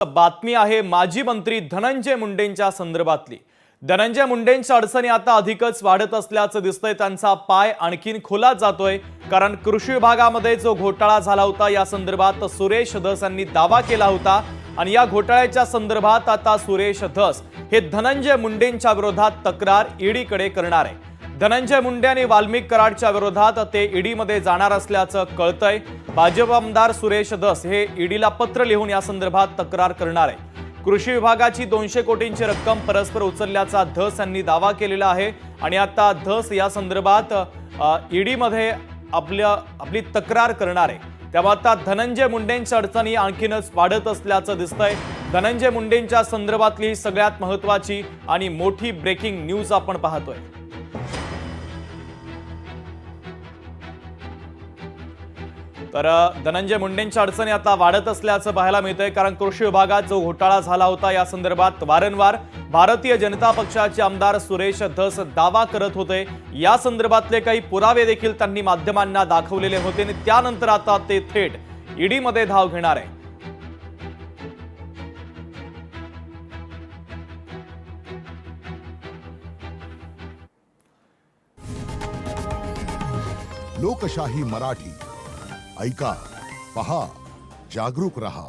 बातमी आहे माजी मंत्री धनंजय मुंडेंच्या संदर्भातली। धनंजय मुंडेंच्या अडचणी आता अधिकच वाढत असल्याचं दिसतंय। त्यांचा पाय आणखीन खोलात जातोय, कारण कृषी विभागामध्ये जो घोटाळा झाला होता या संदर्भात सुरेश धस यांनी दावा केला होता आणि या घोटाळ्याच्या संदर्भात आता सुरेश धस हे धनंजय मुंडेंच्या विरोधात तक्रार ईडीकडे करणार आहे। धनंजय मुंडे आणि वाल्मिक कराडच्या विरोधात ते ईडीमध्ये जाणार असल्याचं कळतंय। भाजप आमदार सुरेश धस हे ईडीला पत्र लिहून या संदर्भात तक्रार करणार आहे। कृषी विभागाची 200 कोटींची रक्कम परस्पर उचलल्याचा धस यांनी दावा केलेला आहे आणि आता धस या संदर्भात ईडीमध्ये आपली तक्रार करणार आहे। त्यामुळे आता धनंजय मुंडेंच्या अडचणी आणखीनच वाढत असल्याचं दिसतंय। धनंजय मुंडेंच्या संदर्भातली ही सगळ्यात महत्त्वाची आणि मोठी ब्रेकिंग न्यूज आपण पाहतोय। तर धनंजय मुंडेंच्या अडचणी आता वाढत असल्याचं पाहायला मिळतंय, कारण कृषी विभागात जो घोटाळा झाला होता या संदर्भात वारंवार भारतीय जनता पक्षाचे आमदार सुरेश धस दावा करत होते। या संदर्भातले काही पुरावे देखील त्यांनी माध्यमांना दाखवलेले होते आणि त्यानंतर आता ते थेट ईडीमध्ये धाव घेणार आहे। लोकशाही मराठी ऐका, पहा, जागरूक रहा।